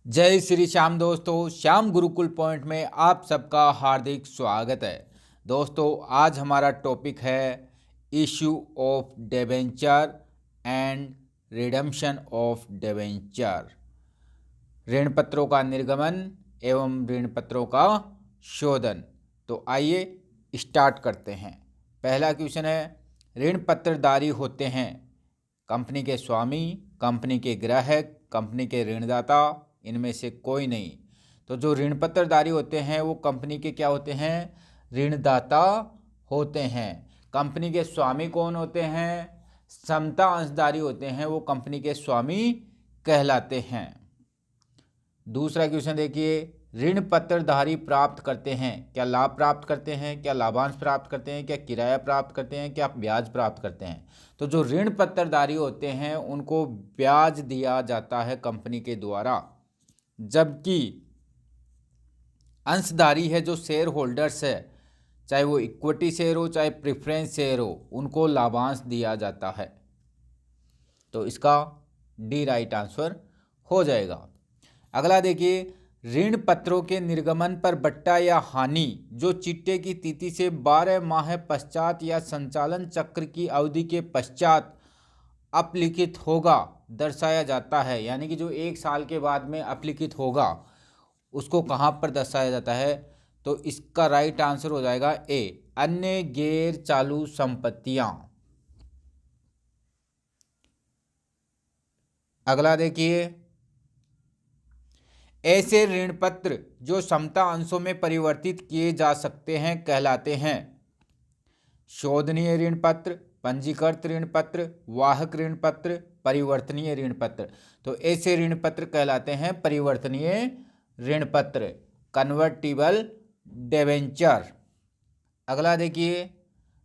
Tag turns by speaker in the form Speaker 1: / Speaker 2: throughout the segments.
Speaker 1: जय श्री श्याम दोस्तों, श्याम गुरुकुल पॉइंट में आप सबका हार्दिक स्वागत है। दोस्तों, आज हमारा टॉपिक है issue of debenture and redemption of debenture, ऋण पत्रों का निर्गमन एवं ऋण पत्रों का शोधन। तो आइए स्टार्ट करते हैं। पहला क्वेश्चन है, ऋण पत्रधारी होते हैं कंपनी के स्वामी, कंपनी के ग्राहक, कंपनी के ऋणदाता, इनमें से कोई नहीं। तो जो ऋण पत्रधारी होते हैं वो कंपनी के क्या होते हैं? ऋणदाता होते हैं। कंपनी के स्वामी कौन होते हैं? समता अंशधारी होते हैं, वो कंपनी के स्वामी कहलाते हैं। दूसरा क्वेश्चन देखिए, ऋण पत्रधारी प्राप्त करते हैं, क्या लाभ प्राप्त करते हैं, क्या लाभांश प्राप्त करते हैं, क्या किराया प्राप्त करते हैं, क्या ब्याज प्राप्त करते हैं? तो जो ऋण पत्रधारी होते हैं उनको ब्याज दिया जाता है कंपनी के द्वारा, जबकि अंशधारी है जो शेयर होल्डर्स है, चाहे वो इक्विटी शेयर हो चाहे प्रेफरेंस शेयर हो, उनको लाभांश दिया जाता है। तो इसका डी राइट आंसर हो जाएगा। अगला देखिए, ऋण पत्रों के निर्गमन पर बट्टा या हानि जो चिट्टे की तिथि से 12 माह पश्चात या संचालन चक्र की अवधि के पश्चात अपलिखित होगा दर्शाया जाता है। यानी कि जो 1 साल के बाद में अपलिखित होगा उसको कहाँ पर दर्शाया जाता है? तो इसका राइट आंसर हो जाएगा ए, अन्य गैर चालू संपत्तियां। अगला देखिए, ऐसे ऋण पत्र जो समता अंशों में परिवर्तित किए जा सकते हैं कहलाते हैं शोधनीय ऋण पत्र, पंजीकृत ऋण पत्र, वाहक ऋण पत्र, परिवर्तनीय ऋण पत्र। तो ऐसे ऋण पत्र कहलाते हैं परिवर्तनीय ऋण पत्र, कन्वर्टिबल डिबेंचर। अगला देखिए,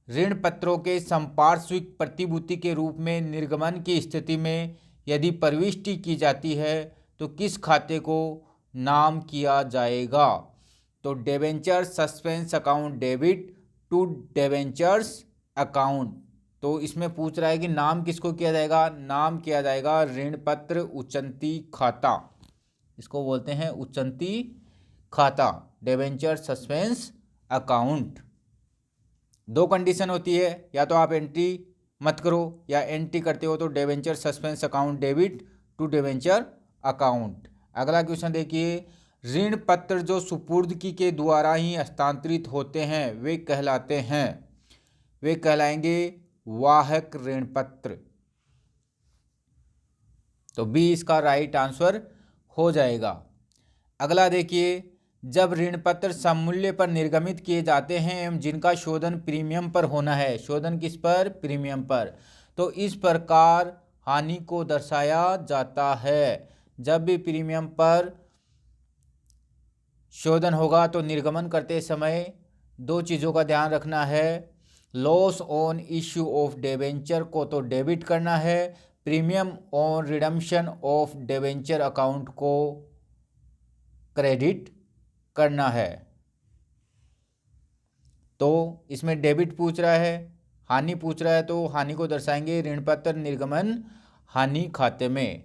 Speaker 1: ऋण पत्रों के संपार्श्विक प्रतिभूति के रूप में निर्गमन की स्थिति में यदि प्रविष्टि की जाती है तो किस खाते को नाम किया जाएगा? तो debenture suspense account debit to debentures account. तो इसमें पूछ रहा है कि नाम किसको किया जाएगा? नाम किया जाएगा ऋण पत्र उचंती खाता, इसको बोलते हैं उचंती खाता, डिबेंचर सस्पेंस अकाउंट। 2 कंडीशन होती है, या तो आप एंट्री मत करो या एंट्री करते हो तो debenture suspense account debit to debenture account. अगला क्वेश्चन देखिए, ऋण पत्र जो सुपुर्दगी के द्वारा ही हस्तांतरित होते हैं वे कहलाएंगे वाहक ऋण पत्र। तो बी इसका राइट आंसर हो जाएगा। अगला देखिए, जब ऋण पत्र सममूल्य पर निर्गमित किए जाते हैं एवं जिनका शोधन प्रीमियम पर होना है, शोधन किस पर? प्रीमियम पर, तो इस प्रकार हानि को दर्शाया जाता है। जब भी प्रीमियम पर शोधन होगा तो निर्गमन करते समय 2 चीज़ों का ध्यान रखना है, loss on issue of debenture को तो डेबिट करना है, premium on redemption of debenture account को क्रेडिट करना है। तो इसमें डेबिट पूछ रहा है, हानि पूछ रहा है, तो हानि को दर्शाएंगे ऋण पत्र निर्गमन हानि खाते में,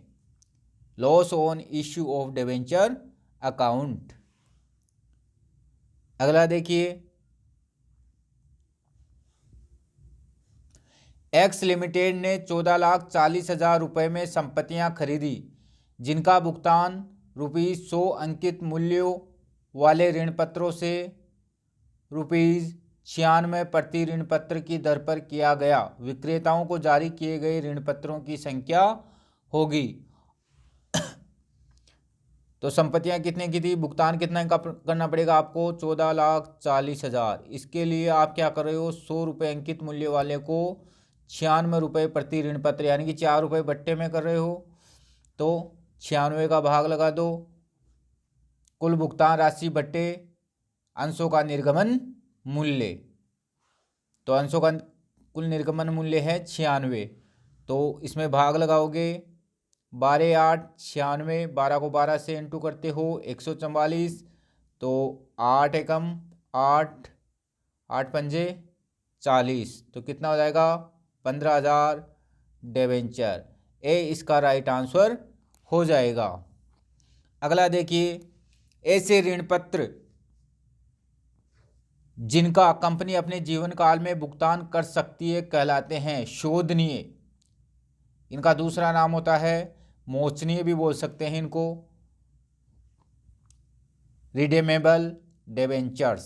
Speaker 1: loss on issue of debenture account. अगला देखिए, एक्स लिमिटेड ने 14,40,000 रुपये में संपत्तियां खरीदी जिनका भुगतान ₹100 अंकित मूल्यों वाले ऋण पत्रों से ₹96 प्रति ऋण पत्र की दर पर किया गया। विक्रेताओं को जारी किए गए ऋण पत्रों की संख्या होगी। तो संपत्तियां कितने की थी, भुगतान कितना करना पड़ेगा आपको? 14,40,000। इसके लिए आप क्या कर रहे हो? 100 रुपये अंकित मूल्य वाले को 96 रुपये प्रति ऋण पत्र, यानी कि 4 रुपये बट्टे में कर रहे हो, तो 96 का भाग लगा दो, कुल भुगतान राशि बट्टे अंशों का निर्गमन मूल्य। तो अंशों का कुल निर्गमन मूल्य है 96, तो इसमें भाग लगाओगे 12 8 96, 12 को 12 से इंटू करते हो 144, तो 8 एकम 8, 8 पंजे 40, तो कितना हो जाएगा? 15,000 डिबेंचर। ए इसका राइट आंसर हो जाएगा। अगला देखिए, ऐसे ऋण पत्र जिनका कंपनी अपने जीवन काल में भुगतान कर सकती है कहलाते हैं शोधनीय। इनका दूसरा नाम होता है मोचनीय भी बोल सकते हैं इनको, रिडेमेबल डिबेंचर्स।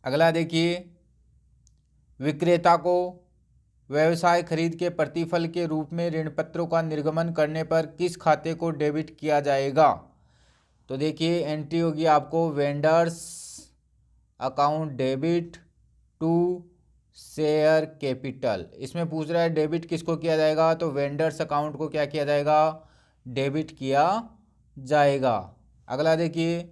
Speaker 1: अगला देखिए, विक्रेता को व्यवसाय खरीद के प्रतिफल के रूप में ऋण पत्रों का निर्गमन करने पर किस खाते को डेबिट किया जाएगा? तो देखिए एंट्री होगी आपको vendors account debit to share capital. इसमें पूछ रहा है डेबिट किसको किया जाएगा, तो वेंडर्स अकाउंट को क्या किया जाएगा, डेबिट किया जाएगा। अगला देखिए,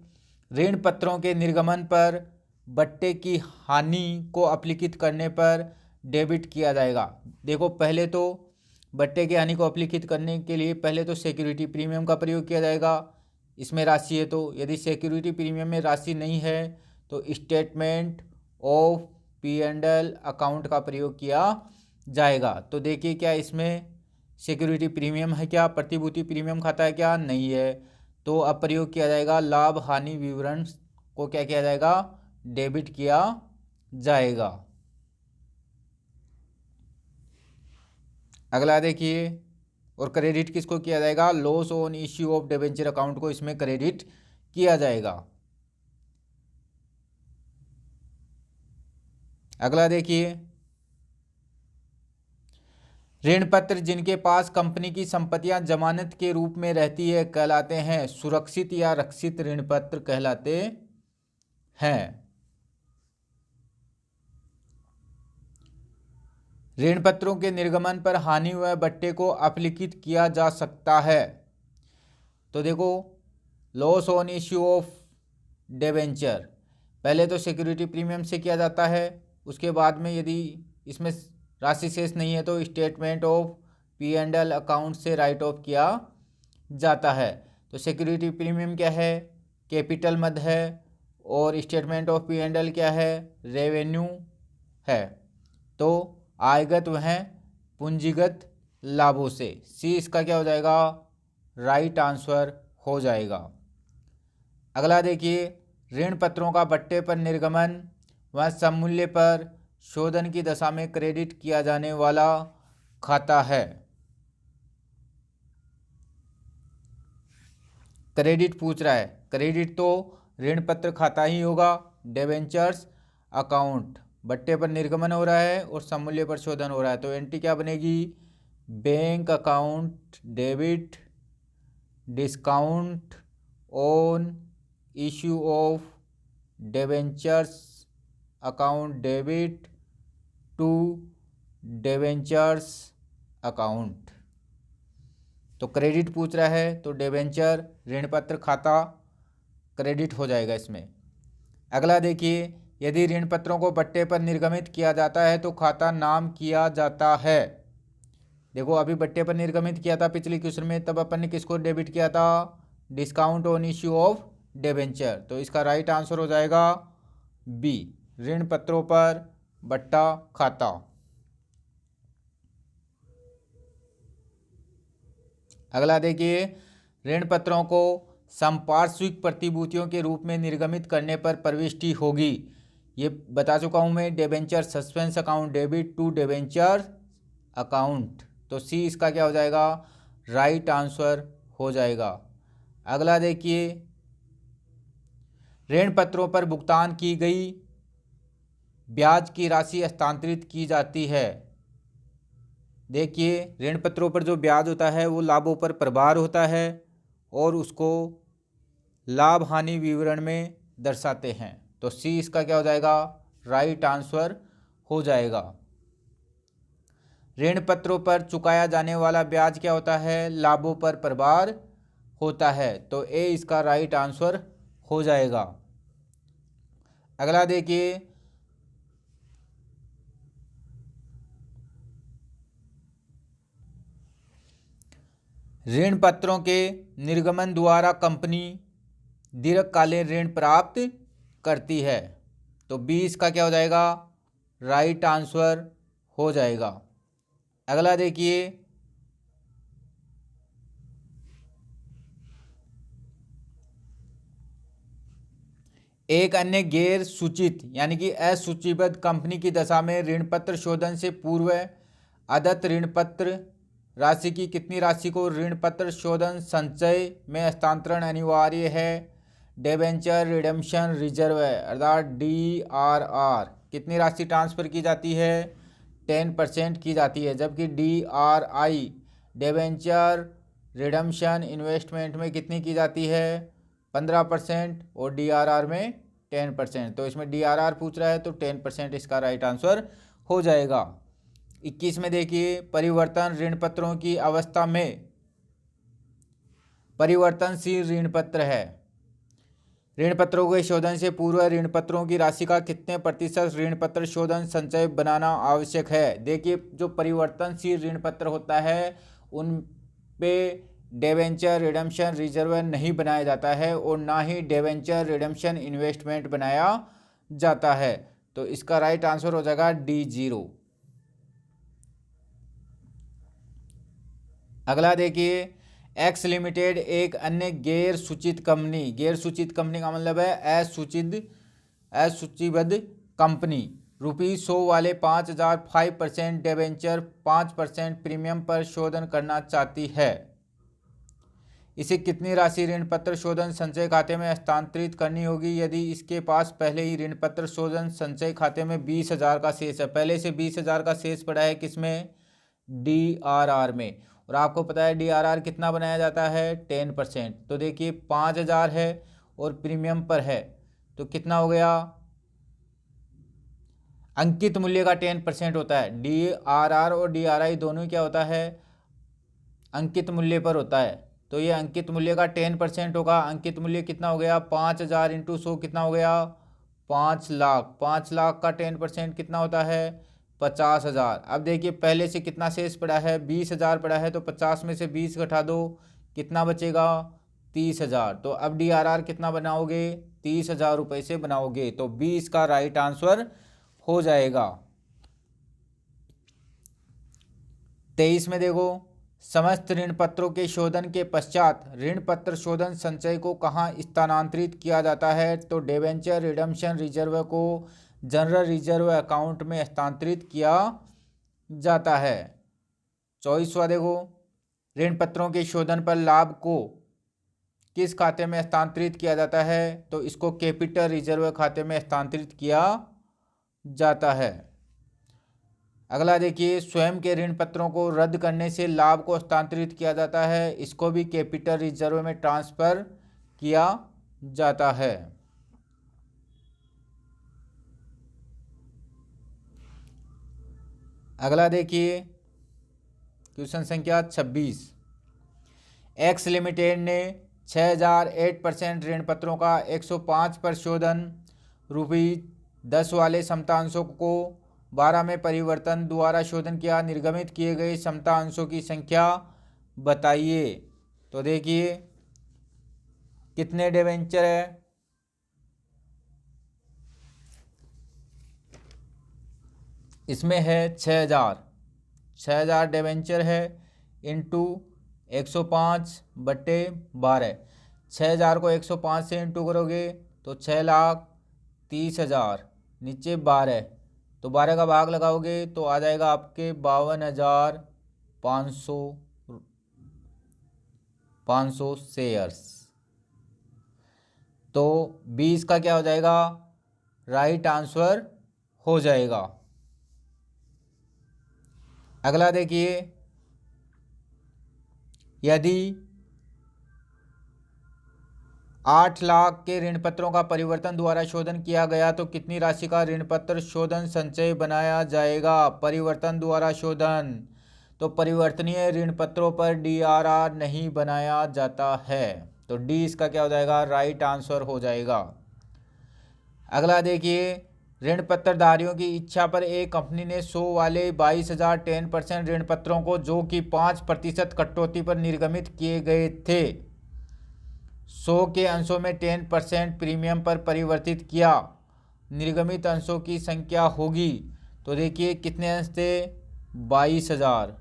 Speaker 1: ऋण पत्रों के निर्गमन पर बट्टे की हानि को अपलिखित करने पर डेबिट किया जाएगा। देखो पहले तो बट्टे की हानि को अपलिखित करने के लिए पहले तो सिक्योरिटी प्रीमियम का प्रयोग किया जाएगा, इसमें राशि है तो। यदि सिक्योरिटी प्रीमियम में राशि नहीं है तो स्टेटमेंट ऑफ P&L अकाउंट का प्रयोग किया जाएगा। तो देखिए क्या इसमें सिक्योरिटी प्रीमियम है क्या, प्रतिभूति प्रीमियम खाता है क्या, नहीं है, तो अब प्रयोग किया जाएगा लाभ हानि विवरण को क्या किया जाएगा, डेबिट किया जाएगा। अगला देखिए, और क्रेडिट किसको किया जाएगा, loss on issue of debenture account को इसमें क्रेडिट किया जाएगा। अगला देखिए, ऋण पत्र जिनके पास कंपनी की संपत्तियां जमानत के रूप में रहती है कहलाते हैं सुरक्षित या रक्षित ऋण पत्र कहलाते हैं। ऋण पत्रों के निर्गमन पर हानि व बट्टे को अपलिखित किया जा सकता है। तो देखो loss on issue of debenture पहले तो सिक्योरिटी प्रीमियम से किया जाता है, उसके बाद में यदि इसमें राशि शेष नहीं है तो स्टेटमेंट ऑफ P&L अकाउंट से राइट ऑफ किया जाता है। तो सिक्योरिटी प्रीमियम क्या है, कैपिटल मद है, और स्टेटमेंट ऑफ P&L क्या है, रेवेन्यू है। तो आयगत वह पूंजीगत लाभों से, सी इसका क्या हो जाएगा, राइट आंसर हो जाएगा। अगला देखिए, ऋण पत्रों का बट्टे पर निर्गमन व सममूल्य पर शोधन की दशा में क्रेडिट किया जाने वाला खाता है। क्रेडिट पूछ रहा है, क्रेडिट तो ऋण पत्र खाता ही होगा, डिबेंचर्स अकाउंट, बट्टे पर निर्गमन हो रहा है और सममूल्य पर शोधन हो रहा है, तो एंट्री क्या बनेगी, bank account debit discount on issue of debentures account debit to debentures account. तो क्रेडिट पूछ रहा है तो डिबेंचर ऋण पत्र खाता क्रेडिट हो जाएगा इसमें। अगला देखिए, यदि ऋण पत्रों को बट्टे पर निर्गमित किया जाता है तो खाता नाम किया जाता है। देखो अभी बट्टे पर निर्गमित किया था पिछले क्वेश्चन में, तब अपन ने किसको डेबिट किया था, discount on issue of debenture. तो इसका राइट आंसर हो जाएगा बी, ऋण पत्रों पर बट्टा खाता। अगला देखिए, ऋण पत्रों को संपार्श्विक प्रतिभूतियों के रूप में निर्गमित करने पर प्रविष्टि होगी। ये बता चुका हूं मैं, debenture suspense account debit to debenture account. तो सी इसका क्या हो जाएगा, राइट आंसर हो जाएगा। अगला देखिए, ऋण पत्रों पर भुगतान की गई ब्याज की राशि हस्तांतरित की जाती है। देखिए ऋण पत्रों पर जो ब्याज होता है वो लाभों पर प्रभार होता है और उसको लाभ हानि विवरण में दर्शाते हैं। तो सी इसका क्या हो जाएगा, राइट आंसर हो जाएगा। ऋण पत्रों पर चुकाया जाने वाला ब्याज क्या होता है, लाभों पर प्रभार होता है। तो ए इसका राइट आंसर हो जाएगा। अगला देखिए, ऋण पत्रों के निर्गमन द्वारा कंपनी दीर्घकालीन ऋण प्राप्त करती है। तो बी इसका क्या हो जाएगा, राइट आंसर हो जाएगा। अगला देखिए, एक अन्य गैर सूचित यानी कि असूचीबद्ध कंपनी की दशा में ऋण पत्र शोधन से पूर्व अदत्त ऋण पत्र राशि की कितनी राशि को ऋण पत्र शोधन संचय में हस्तांतरण अनिवार्य है? डिबेंचर रिडेम्पशन रिजर्व अर्थात DRR कितनी राशि ट्रांसफ़र की जाती है? 10% की जाती है। जबकि DRI डिबेंचर रिडेम्पशन इन्वेस्टमेंट में कितनी की जाती है? 15% और DRR में 10%। तो इसमें DRR पूछ रहा है तो 10% इसका राइट आंसर हो जाएगा। 21 में देखिए, परिवर्तन ऋण पत्रों की अवस्था में परिवर्तनशील ऋण पत्र है। ऋण पत्रों के शोधन से पूर्व ऋण पत्रों की राशि का कितने प्रतिशत ऋण पत्र शोधन संचय बनाना आवश्यक है? देखिए, जो परिवर्तनशील ऋण पत्र होता है उन पे डिबेंचर रिडेम्पशन रिजर्व नहीं बनाया जाता है और ना ही डिबेंचर रिडेम्पशन इन्वेस्टमेंट बनाया जाता है। तो इसका राइट आंसर हो जाएगा D0। अगला देखिए, एक्स लिमिटेड एक अन्य गैर सूचित कंपनी का मतलब है असूचीबद्ध कंपनी ₹100 वाले 5,000 5% डिबेंचर 5% प्रीमियम पर शोधन करना चाहती है। इसे कितनी राशि ऋण पत्र शोधन संचय खाते में हस्तांतरित करनी होगी? यदि इसके पास पहले ही ऋण पत्र शोधन संचय खाते में 20,000 का शेष है, पहले से 20,000 का शेष पड़ा है किसमें? DRR में। और आपको पता है DRR कितना बनाया जाता है? 10%। तो देखिए 5,000 है और प्रीमियम पर है तो कितना हो गया? अंकित मूल्य का 10% होता है। DRR और DRI दोनों क्या होता है? अंकित मूल्य पर होता है। तो ये अंकित मूल्य का 10% होगा। अंकित मूल्य कितना हो गया? 5,000 × 100 कितना हो गया? 5 लाख। 5 लाख का 10% कितना होता है? 50,000। अब देखिए पहले से कितना शेष पड़ा है? 20,000 पड़ा है तो 50 में से 20 घटा दो, कितना बचेगा? 30,000। तो अब DRR कितना बनाओगे? 30,000 रुपये से बनाओगे। तो 20 का राइट आंसर हो जाएगा। 23 में देखो, समस्त ऋण पत्रों के शोधन के पश्चात ऋण पत्र शोधन संचय को कहाँ स्थानांतरित किया जाता है? तो डिबेंचर रिडेम्पशन रिजर्व को जनरल रिजर्व अकाउंट में हस्तांतरित किया जाता है। 24वां देखो, ऋण पत्रों के शोधन पर लाभ को किस खाते में हस्तांतरित किया जाता है? तो इसको कैपिटल रिजर्व खाते में हस्तांतरित किया जाता है। अगला देखिए, स्वयं के ऋण पत्रों को रद्द करने से लाभ को हस्तांतरित किया जाता है, इसको भी कैपिटल रिजर्व में ट्रांसफर किया जाता है। अगला देखिए, क्वेश्चन संख्या 26। एक्स लिमिटेड ने 6,000 8% ऋण पत्रों का 105 पर शोधन ₹10 वाले समता अंशों को 12 में परिवर्तन द्वारा शोधन किया। निर्गमित किए गए समता अंशों की संख्या बताइए। तो देखिए कितने डिबेंचर है? इसमें है 6,000 डिबेंचर है इंटू 105/12। 6,000 को 105 से इंटू करोगे तो 6,30,000 नीचे 12 तो 12 का भाग लगाओगे तो आ जाएगा आपके 52,500 शेयर्स। तो 20 का क्या हो जाएगा? राइट आंसर हो जाएगा। अगला देखिए, यदि 8 लाख के ऋण पत्रों का परिवर्तन द्वारा शोधन किया गया तो कितनी राशि का ऋण पत्र शोधन संचय बनाया जाएगा? परिवर्तन द्वारा शोधन, तो परिवर्तनीय ऋण पत्रों पर DRR नहीं बनाया जाता है। तो डी इसका क्या हो जाएगा? राइट आंसर हो जाएगा। अगला देखिए, ऋण पत्रधारियों की इच्छा पर एक कंपनी ने 100 वाले 22,000 10% ऋण पत्रों को जो कि 5% कटौती पर निर्गमित किए गए थे 100 के अंशों में 10% प्रीमियम पर परिवर्तित किया। निर्गमित अंशों की संख्या होगी। तो देखिए कितने अंश थे? 22,000।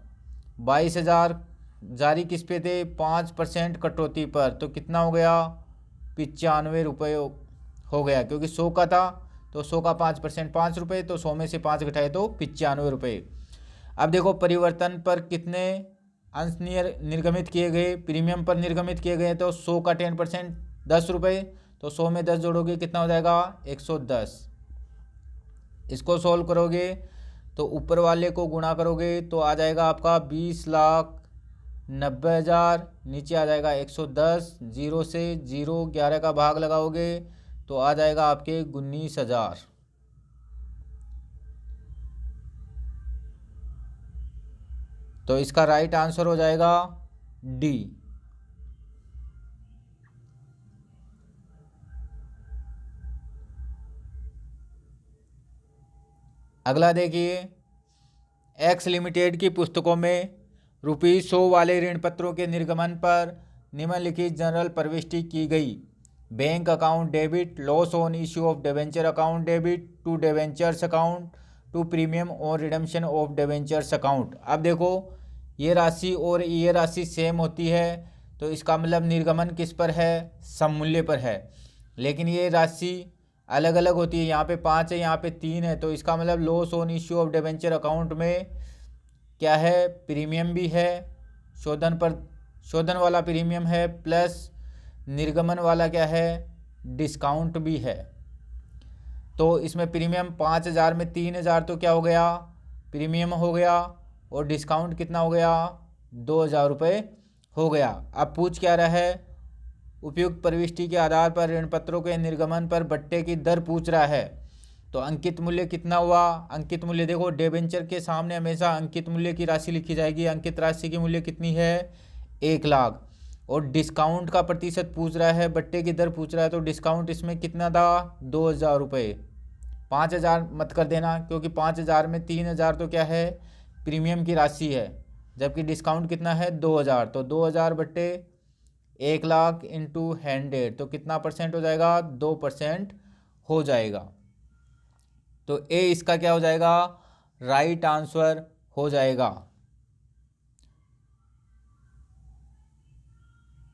Speaker 1: 22,000 जारी किस पे थे? 5% कटौती पर। तो कितना हो गया? 95 रुपये हो गया, क्योंकि 100 का था तो 100 का 5% 5 रुपये, तो 100 में से 5 घटाए तो 95 रुपये। अब देखो परिवर्तन पर कितने अंश निर्गमित किए गए, प्रीमियम पर निर्गमित किए गए, तो 100 का 10% 10 रुपये, तो 100 में 10 जोड़ोगे कितना हो जाएगा 110। इसको सॉल्व करोगे तो ऊपर वाले को गुणा करोगे तो आ जाएगा आपका 20,90,000, नीचे आ जाएगा 110, जीरो से 0 11 का भाग लगाओगे तो आ जाएगा आपके 19,000। तो इसका राइट आंसर हो जाएगा डी। अगला देखिए, एक्स लिमिटेड की पुस्तकों में ₹100 वाले ऋण पत्रों के निर्गमन पर निम्नलिखित जनरल प्रविष्टि की गई। Bank account debit, loss on issue of debenture account debit to debentures account to premium और रिडम्पशन ऑफ डिवेंचर्स अकाउंट। अब देखो ये राशि और ये राशि सेम होती है, तो इसका मतलब निर्गमन किस पर है, सममूल्य पर है। लेकिन ये राशि अलग अलग होती है, यहाँ पे 5 है, यहाँ पे 3 है, तो इसका मतलब loss on issue of debenture account में क्या है, प्रीमियम भी है, शोधन वाला प्रीमियम है, प्लस निर्गमन वाला क्या है, डिस्काउंट भी है। तो इसमें प्रीमियम 5,000 में 3,000 तो क्या हो गया, प्रीमियम हो गया, और डिस्काउंट कितना हो गया 2,000 रुपये हो गया। अब पूछ क्या रहा है, उपयुक्त प्रविष्टि के आधार पर ऋण पत्रों के निर्गमन पर बट्टे की दर पूछ रहा है। तो अंकित मूल्य कितना हुआ, अंकित मूल्य देखो डिबेंचर के सामने हमेशा अंकित मूल्य की राशि लिखी जाएगी। अंकित राशि की मूल्य कितनी है 1,00,000, और डिस्काउंट का प्रतिशत पूछ रहा है, बट्टे की दर पूछ रहा है, तो डिस्काउंट इसमें कितना था 2,000 रुपये। 5,000 मत कर देना, क्योंकि 5,000 में 3,000 तो क्या है प्रीमियम की राशि है, जबकि डिस्काउंट कितना है 2,000, तो 2,000 बट्टे 1,00,000 इंटू 100, तो कितना परसेंट हो जाएगा 2% हो जाएगा। तो ए इसका क्या हो जाएगा, राइट आंसर हो जाएगा।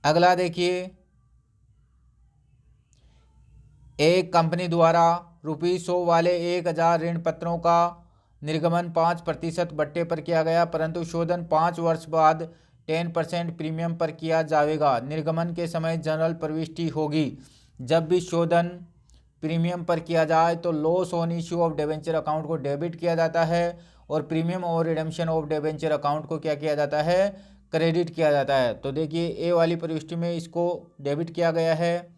Speaker 1: अगला देखिए, एक कंपनी द्वारा ₹100 वाले 1,000 ऋण पत्रों का निर्गमन 5% बट्टे पर किया गया, परंतु शोधन 5 वर्ष बाद 10% प्रीमियम पर किया जाएगा। निर्गमन के समय जनरल प्रविष्टि होगी। जब भी शोधन प्रीमियम पर किया जाए तो loss on issue of debenture account को डेबिट किया जाता है, और प्रीमियम और रिडम्पशन ऑफ डिवेंचर अकाउंट को क्या किया जाता है, क्रेडिट किया जाता है। तो देखिए ए वाली प्रविष्टि में इसको डेबिट किया गया है,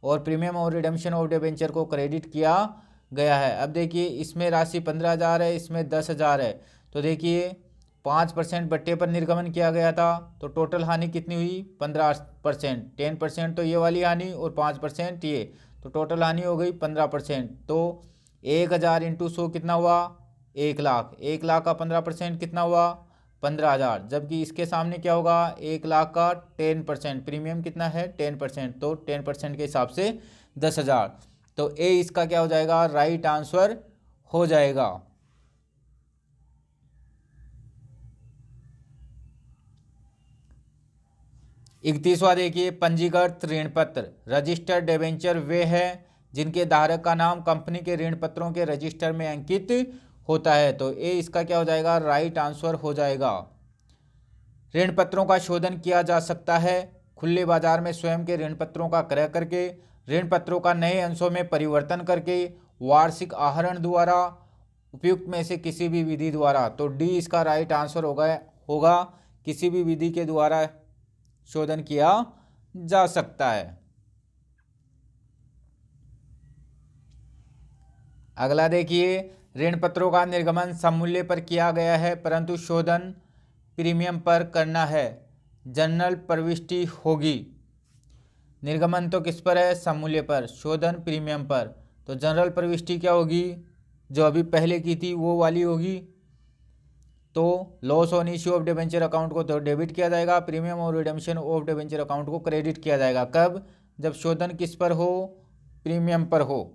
Speaker 1: और प्रीमियम और रिडम्पशन ऑफ डिवेंचर को क्रेडिट किया गया है। अब देखिए इसमें राशि 15,000 है, इसमें 10,000 है, तो देखिए 5% बट्टे पर निर्गमन किया गया था, तो टोटल हानि कितनी हुई 15%, 10% तो ये वाली हानि और 5% ये, तो टोटल हानि हो गई 15%। तो 1,000 इंटू 100 कितना हुआ 1,00,000, 1,00,000 का 15% कितना हुआ 15,000, जबकि इसके सामने क्या होगा 1,00,000 का 10%, प्रीमियम कितना है 10%, तो 10% के हिसाब से 10,000। तो ए इसका क्या हो जाएगा, राइट आंसर हो जाएगा। इकतीसवां देखिए, पंजीकृत ऋण पत्र, रजिस्टर्ड डिबेंचर वे हैं जिनके धारक का नाम कंपनी के ऋण पत्रों के रजिस्टर में अंकित होता है। तो ए इसका क्या हो जाएगा, राइट आंसर हो जाएगा। ऋण पत्रों का शोधन किया जा सकता है खुले बाजार में स्वयं के ऋण पत्रों का क्रय करके, ऋण पत्रों का नए अंशों में परिवर्तन करके, वार्षिक आहरण द्वारा, उपयुक्त में से किसी भी विधि द्वारा। तो डी इसका राइट आंसर होगा किसी भी विधि के द्वारा शोधन किया जा सकता है। अगला देखिए, ऋण पत्रों का निर्गमन सममूल्य पर किया गया है, परंतु शोधन प्रीमियम पर करना है, जनरल प्रविष्टि होगी। निर्गमन तो किस पर है, सममूल्य पर, शोधन प्रीमियम पर, तो जनरल प्रविष्टि क्या होगी, जो अभी पहले की थी वो वाली होगी। तो loss on issue of debenture account को तो डेबिट किया जाएगा, प्रीमियम और रिडम्पशन ऑफ डिबेंचर अकाउंट को क्रेडिट किया जाएगा। कब, जब शोधन किस पर हो, प्रीमियम पर हो।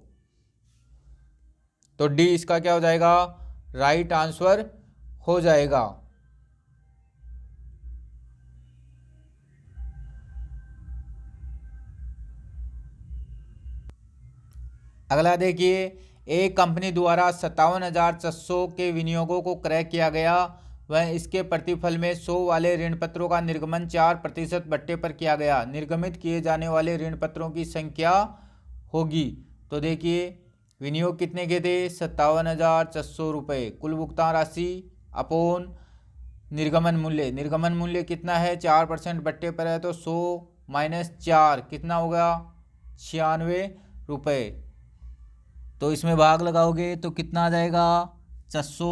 Speaker 1: तो डी इसका क्या हो जाएगा, राइट आंसर हो जाएगा। अगला देखिए, एक कंपनी द्वारा 57,600 के विनियोगों को क्रय किया गया, वह इसके प्रतिफल में 100 वाले ऋण पत्रों का निर्गमन 4% बट्टे पर किया गया। निर्गमित किए जाने वाले ऋण पत्रों की संख्या होगी। तो देखिए, विनियोग कितने के थे? 57,600 रुपये। कुल भुगतान राशि अपोन निर्गमन मूल्य। निर्गमन मूल्य कितना है? 4% बट्टे पर है, तो 100 माइनस 4 कितना होगा? 96 रुपये। तो इसमें भाग लगाओगे तो कितना आ जाएगा? 600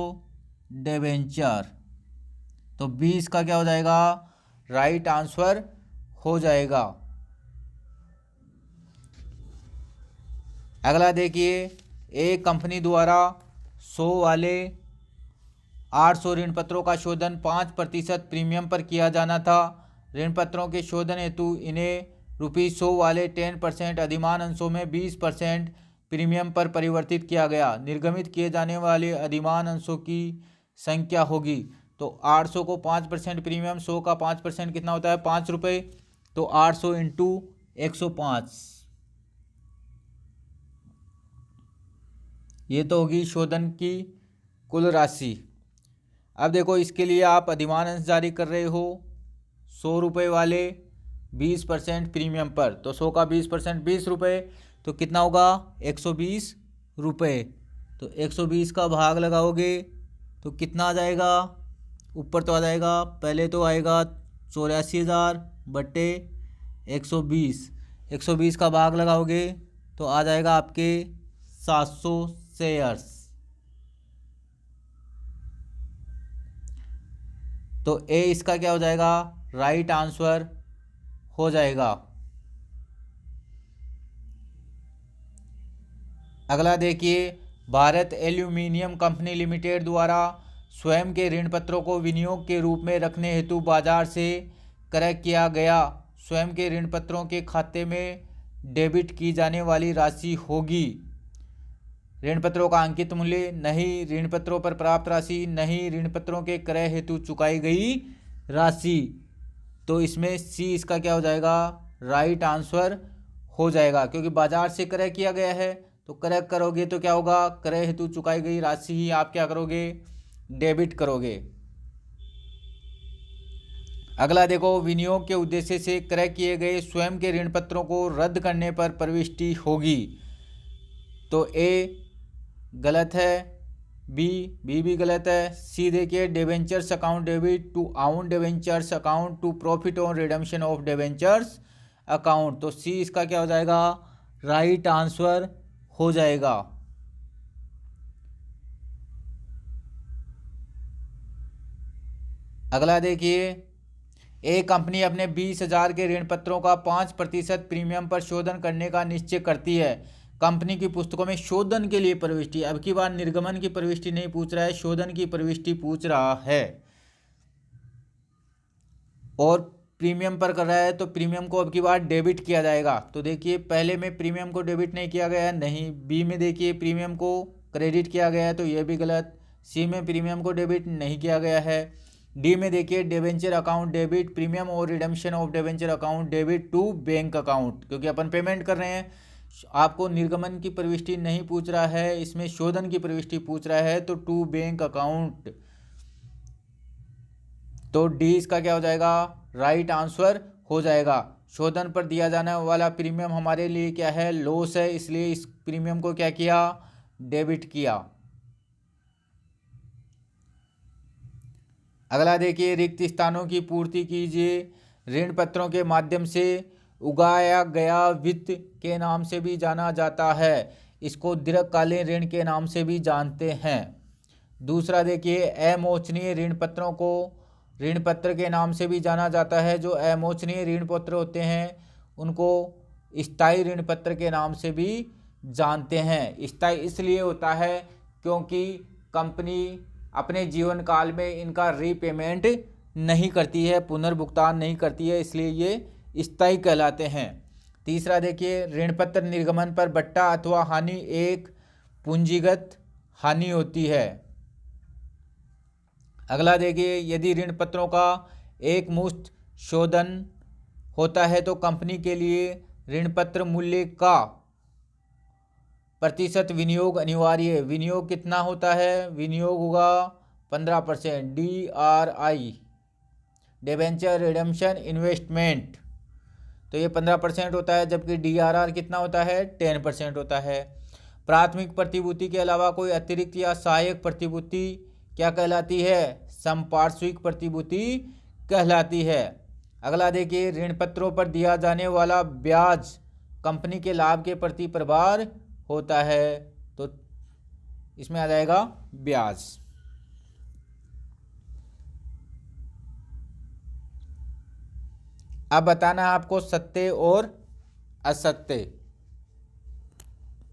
Speaker 1: डिबेंचर। तो 20 का क्या हो जाएगा? राइट आंसर हो जाएगा। अगला देखिए, एक कंपनी द्वारा 100 वाले 800 ऋण पत्रों का शोधन 5% प्रीमियम पर किया जाना था। ऋण पत्रों के शोधन हेतु इन्हें ₹100 वाले 10% अधिमान अंशों में 20% प्रीमियम पर परिवर्तित किया गया। निर्गमित किए जाने वाले अधिमान अंशों की संख्या होगी। तो 800 को 5% प्रीमियम, 100 का 5% कितना होता है? 5 रुपये। तो 800 इंटू 105, ये तो होगी शोधन की कुल राशि। अब देखो, इसके लिए आप अधिमान अंश जारी कर रहे हो 100 रुपये वाले 20% प्रीमियम पर। तो 100 का 20% 20 रुपये, तो कितना होगा? 120 रुपये। तो 120 का भाग लगाओगे तो कितना आ जाएगा? ऊपर तो आ जाएगा, पहले तो आएगा 84,000 बट्टे 120। 120 का भाग लगाओगे तो आ जाएगा आपके 700 शेयर्स। तो ए इसका क्या हो जाएगा? राइट आंसर हो जाएगा। अगला देखिए, भारत एल्यूमिनियम कंपनी लिमिटेड द्वारा स्वयं के ऋण पत्रों को विनियोग के रूप में रखने हेतु बाजार से क्रय किया गया स्वयं के ऋण पत्रों के खाते में डेबिट की जाने वाली राशि होगी। ऋण पत्रों का अंकित मूल्य नहीं, ऋण पत्रों पर प्राप्त राशि नहीं, ऋण पत्रों के क्रय हेतु चुकाई गई राशि। तो इसमें सी इसका क्या हो जाएगा? राइट आंसर हो जाएगा, क्योंकि बाजार से क्रय किया गया है। तो क्रय करोगे तो क्या होगा? क्रय हेतु चुकाई गई राशि ही आप क्या करोगे? डेबिट करोगे। अगला देखो, विनियोग के उद्देश्य से क्रय किए गए स्वयं के ऋण पत्रों को रद्द करने पर प्रविष्टि होगी। तो ए गलत है, बी भी गलत है, सी देखिए, debentures account debit to own debentures account to profit on redemption of debentures account. तो सी इसका क्या हो जाएगा? राइट आंसर हो जाएगा। अगला देखिए, एक कंपनी अपने 20,000 के ऋण पत्रों का 5% प्रीमियम पर शोधन करने का निश्चय करती है। कंपनी की पुस्तकों में शोधन के लिए प्रविष्टि, अब की बार निर्गमन की प्रविष्टि नहीं पूछ रहा है, शोधन की प्रविष्टि पूछ रहा है। और प्रीमियम पर कर रहा है, तो प्रीमियम को अब की बार डेबिट किया जाएगा। तो देखिए, पहले में प्रीमियम को डेबिट नहीं किया गया है, नहीं। बी में देखिए, प्रीमियम को क्रेडिट किया गया है, तो यह भी गलत। सी में प्रीमियम को डेबिट नहीं किया गया है। डी में देखिए, डिबेंचर अकाउंट डेबिट प्रीमियम और redemption of debenture account debit to bank account, क्योंकि अपन पेमेंट कर रहे हैं। आपको निर्गमन की प्रविष्टि नहीं पूछ रहा है, इसमें शोधन की प्रविष्टि पूछ रहा है, तो टू बैंक अकाउंट। तो डी इसका क्या हो जाएगा? राइट आंसर हो जाएगा। शोधन पर दिया जाने वाला प्रीमियम हमारे लिए क्या है? लॉस है, इसलिए इस प्रीमियम को क्या किया? डेबिट किया। अगला देखिए, रिक्त स्थानों की पूर्ति कीजिए। ऋण पत्रों के माध्यम से उगाया गया वित्त के नाम से भी जाना जाता है। इसको दीर्घकालीन ऋण के नाम से भी जानते हैं। दूसरा देखिए, अमोचनीय ऋण पत्रों को ऋण पत्र के नाम से भी जाना जाता है। जो अमोचनीय ऋण पत्र होते हैं उनको स्थायी ऋण पत्र के नाम से भी जानते हैं। स्थायी इसलिए होता है क्योंकि कंपनी अपने जीवन काल में इनका रीपेमेंट नहीं करती है, पुनर्भुगतान नहीं करती है, इसलिए ये स्थायी कहलाते हैं। तीसरा देखिए, ऋण पत्र निर्गमन पर बट्टा अथवा हानि एक पूंजीगत हानि होती है। अगला देखिए, यदि ऋण पत्रों का एक मुश्त शोधन होता है तो कंपनी के लिए ऋण पत्र मूल्य का प्रतिशत विनियोग अनिवार्य, विनियोग कितना होता है, विनियोग होगा 15%। DRI डिबेंचर रिडेम्पशन इन्वेस्टमेंट, तो ये 15% होता है, जबकि DRR कितना होता है, 10% होता है। प्राथमिक प्रतिभूति के अलावा कोई अतिरिक्त या सहायक प्रतिभूति क्या कहलाती है, संपार्श्विक प्रतिभूति कहलाती है। अगला देखिए, ऋण पत्रों पर दिया जाने वाला ब्याज कंपनी के लाभ के प्रति प्रभार होता है, तो इसमें आ जाएगा ब्याज। अब बताना है आपको सत्य और असत्य।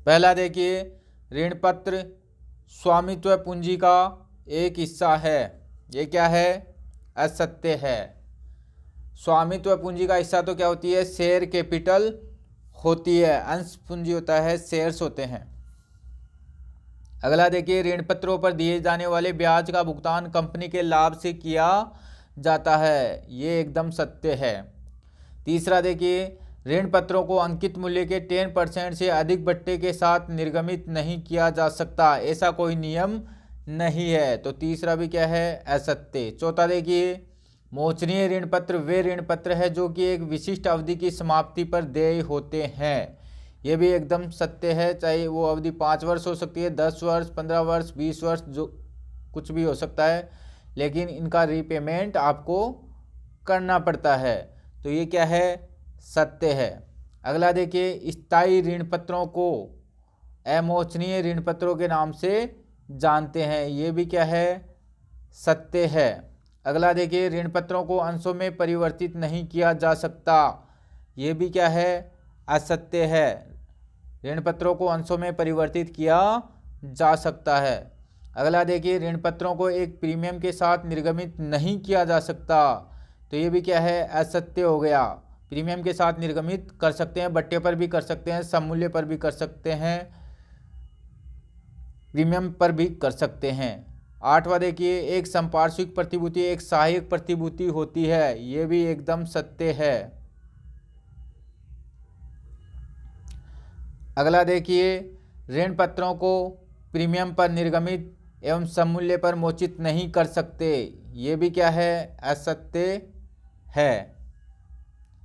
Speaker 1: पहला देखिए, ऋण पत्र स्वामित्व पूंजी का एक हिस्सा है, ये क्या है, असत्य है। स्वामित्व पूंजी का हिस्सा तो क्या होती है, शेयर कैपिटल होती है, अंश पूंजी होता है, शेयर्स होते हैं। अगला देखिए, ऋण पत्रों पर दिए जाने वाले ब्याज का भुगतान कंपनी के लाभ से किया जाता है, ये एकदम सत्य है। तीसरा देखिए, ऋण पत्रों को अंकित मूल्य के 10% से अधिक बट्टे के साथ निर्गमित नहीं किया जा सकता, ऐसा कोई नियम नहीं है, तो तीसरा भी क्या है, असत्य। चौथा देखिए, मोचनीय ऋण पत्र वे ऋण पत्र है जो कि एक विशिष्ट अवधि की समाप्ति पर देय होते हैं, ये भी एकदम सत्य है, चाहे वो अवधि 5 वर्ष हो सकती है, 10 वर्ष, 15 वर्ष, 20 वर्ष, जो कुछ भी हो सकता है, लेकिन इनका रीपेमेंट आपको करना पड़ता है, तो ये क्या है, सत्य है। अगला देखिए, स्थायी ऋण पत्रों को अमोचनीय ऋण पत्रों के नाम से जानते हैं, ये भी क्या है, सत्य है। अगला देखिए, ऋण पत्रों को अंशों में परिवर्तित नहीं किया जा सकता, ये भी क्या है, असत्य है। ऋण पत्रों को अंशों में परिवर्तित किया जा सकता है। अगला देखिए, ऋण पत्रों को एक प्रीमियम के साथ निर्गमित नहीं किया जा सकता, तो ये भी क्या है, असत्य हो गया। प्रीमियम के साथ निर्गमित कर सकते हैं, बट्टे पर भी कर सकते हैं, सममूल्य पर भी कर सकते हैं, प्रीमियम पर भी कर सकते हैं। आठवां देखिए, एक संपार्श्विक प्रतिभूति एक सहायक प्रतिभूति होती है, ये भी एकदम सत्य है। अगला देखिए, ऋण पत्रों को प्रीमियम पर निर्गमित एवं सममूल्य पर मोचित नहीं कर सकते, ये भी क्या है, असत्य है।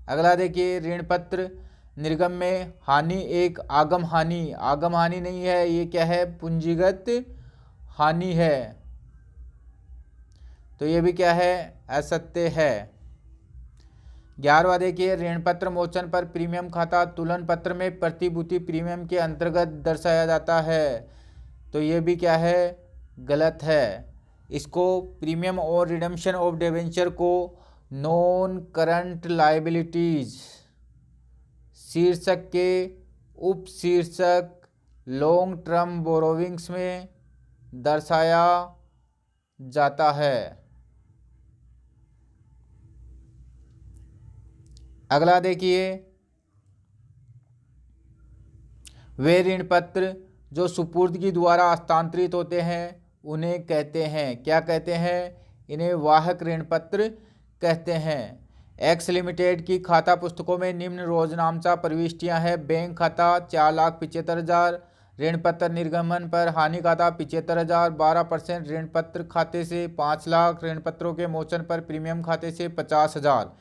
Speaker 1: अगला देखिए, ऋण पत्र निर्गम में हानि एक आगम हानि नहीं है, ये क्या है, पूंजीगत हानि है, तो ये भी क्या है, असत्य है। 11वां देखिए, ऋण पत्र मोचन पर प्रीमियम खाता तुलन पत्र में प्रतिभूति प्रीमियम के अंतर्गत दर्शाया जाता है, तो ये भी क्या है, गलत है। इसको प्रीमियम और रिडेम्पशन ऑफ डिबेंचर को नॉन करंट लायबिलिटीज शीर्षक के उप शीर्षक लॉन्ग टर्म बोरोविंग्स में दर्शाया जाता है। अगला देखिए, वे ऋण पत्र जो सुपुर्दगी द्वारा हस्तांतरित होते हैं उन्हें कहते हैं, क्या कहते हैं, इन्हें वाहक ऋण पत्र कहते हैं। एक्स लिमिटेड की खाता पुस्तकों में निम्न रोजनामचा प्रविष्टियां हैं। बैंक खाता 4,75,000, ऋण पत्र निर्गमन पर हानि खाता 75,000, 12% ऋण पत्र खाते से 5 लाख, ऋण पत्रों के मोचन पर प्रीमियम खाते से 50,000।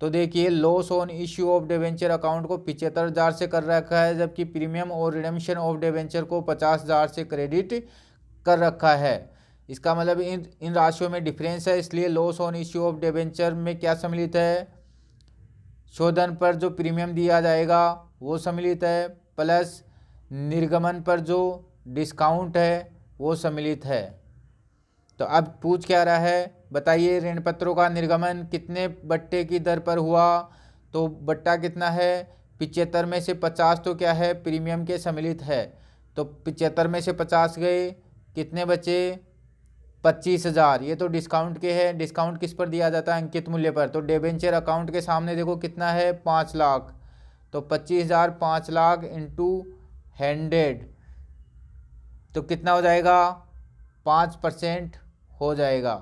Speaker 1: तो देखिए, loss on issue of debenture account को 75,000 से कर रखा है, जबकि प्रीमियम और रिडेम्पशन ऑफ डिबेंचर को 50,000 से क्रेडिट कर रखा है। इसका मतलब इन राशियों में डिफरेंस है, इसलिए loss on issue of debenture में क्या सम्मिलित है, शोधन पर जो प्रीमियम दिया जाएगा वो सम्मिलित है, प्लस निर्गमन पर जो डिस्काउंट है वो सम्मिलित है। तो अब पूछ क्या रहा है, बताइए ऋण पत्रों का निर्गमन कितने बट्टे की दर पर हुआ, तो बट्टा कितना है, 75 में से 50 तो क्या है, प्रीमियम के सम्मिलित है, तो 75 में से 50 गए, कितने बचे, 25,000। ये तो डिस्काउंट के हैं, डिस्काउंट किस पर दिया जाता है, अंकित मूल्य पर, तो डिबेंचर अकाउंट के सामने देखो कितना है, 5 लाख, तो 25,000 5 लाख इंटू 100, तो कितना हो जाएगा, 5% हो जाएगा,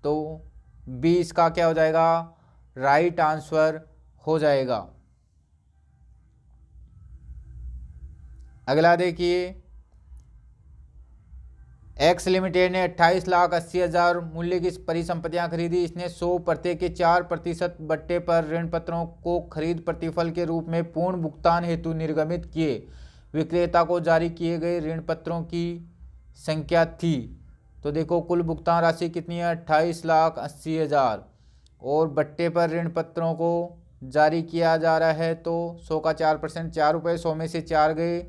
Speaker 1: तो 20 का क्या हो जाएगा, राइट आंसर हो जाएगा। अगला देखिए, एक्स लिमिटेड ने 28,80,000 मूल्य की परिसंपत्तियां खरीदी। इसने 100 प्रत्येक के 4% बट्टे पर ऋण पत्रों को खरीद प्रतिफल के रूप में पूर्ण भुगतान हेतु निर्गमित किए। विक्रेता को जारी किए गए ऋण पत्रों की संख्या थी। तो देखो कुल भुगतान राशि कितनी है, 28,80,000 और बट्टे पर ऋण पत्रों को जारी किया जा रहा है। तो 100 का 4%, 4 रुपये, 100 में से 4 गए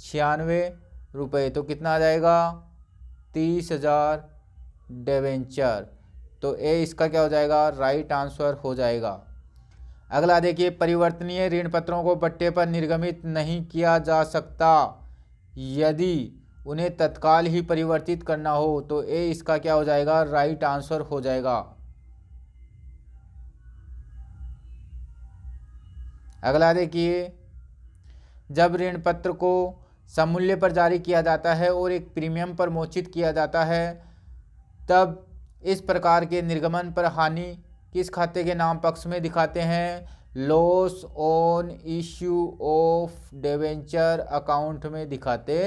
Speaker 1: 96 रुपये, तो कितना आ जाएगा 30,000 डिबेंचर। तो ए इसका क्या हो जाएगा, राइट आंसर हो जाएगा। अगला देखिए, परिवर्तनीय ऋण पत्रों को बट्टे पर निर्गमित नहीं किया जा सकता यदि उन्हें तत्काल ही परिवर्तित करना हो। तो ए इसका क्या हो जाएगा, राइट आंसर हो जाएगा। अगला देखिए, जब ऋण पत्र को सममूल्य पर जारी किया जाता है और एक प्रीमियम पर मोचित किया जाता है, तब इस प्रकार के निर्गमन पर हानि किस खाते के नाम पक्ष में दिखाते हैं, loss on issue of debenture account में दिखाते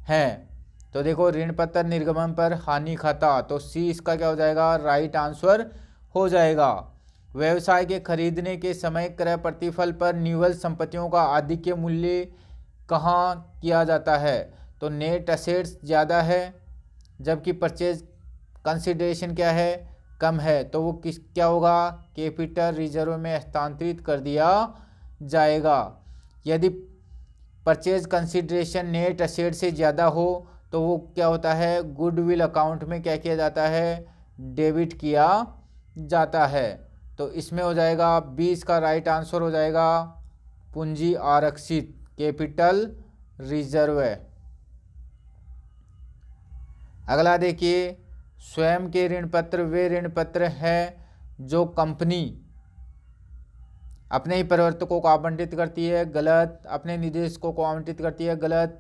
Speaker 1: हैं। तो देखो ऋण पत्र निर्गमन पर हानि खाता, तो सी इसका क्या हो जाएगा, राइट आंसर हो जाएगा। व्यवसाय के खरीदने के समय क्रय प्रतिफल पर निवल संपत्तियों का आधिक्य मूल्य कहाँ किया जाता है। तो नेट असेट्स ज़्यादा है जबकि परचेज कंसिडरेशन क्या है, कम है। तो वो क्या होगा, कैपिटल रिजर्व में हस्तांतरित कर दिया जाएगा। यदि परचेज कंसिडरेशन नेट असेट से ज़्यादा हो तो वो क्या होता है, गुडविल अकाउंट में क्या किया जाता है, डेबिट किया जाता है। तो इसमें हो जाएगा 20 का राइट आंसर हो जाएगा पूंजी आरक्षित, कैपिटल रिजर्व है। अगला देखिए, स्वयं के ऋण पत्र वे ऋण पत्र हैं जो कंपनी अपने ही प्रवर्तकों को आवंटित करती है, गलत। अपने निदेशकों को आवंटित करती है, गलत।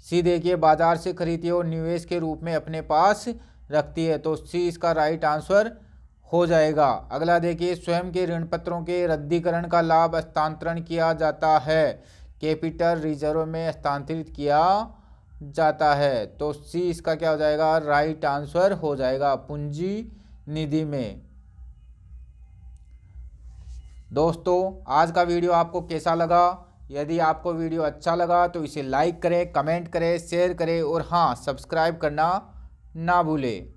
Speaker 1: सी देखिए, बाजार से खरीदती है और निवेश के रूप में अपने पास रखती है। तो सी इसका राइट आंसर हो जाएगा। अगला देखिए, स्वयं के ऋण पत्रों के रद्दीकरण का लाभ हस्तांतरण किया जाता है, कैपिटल रिजर्व में हस्तांतरित किया जाता है। तो सी इसका क्या हो जाएगा, राइट आंसर हो जाएगा, पूंजी निधि में। दोस्तों आज का वीडियो आपको कैसा लगा? यदि आपको वीडियो अच्छा लगा तो इसे लाइक करें, कमेंट करें, शेयर करें और हाँ, सब्सक्राइब करना ना भूलें।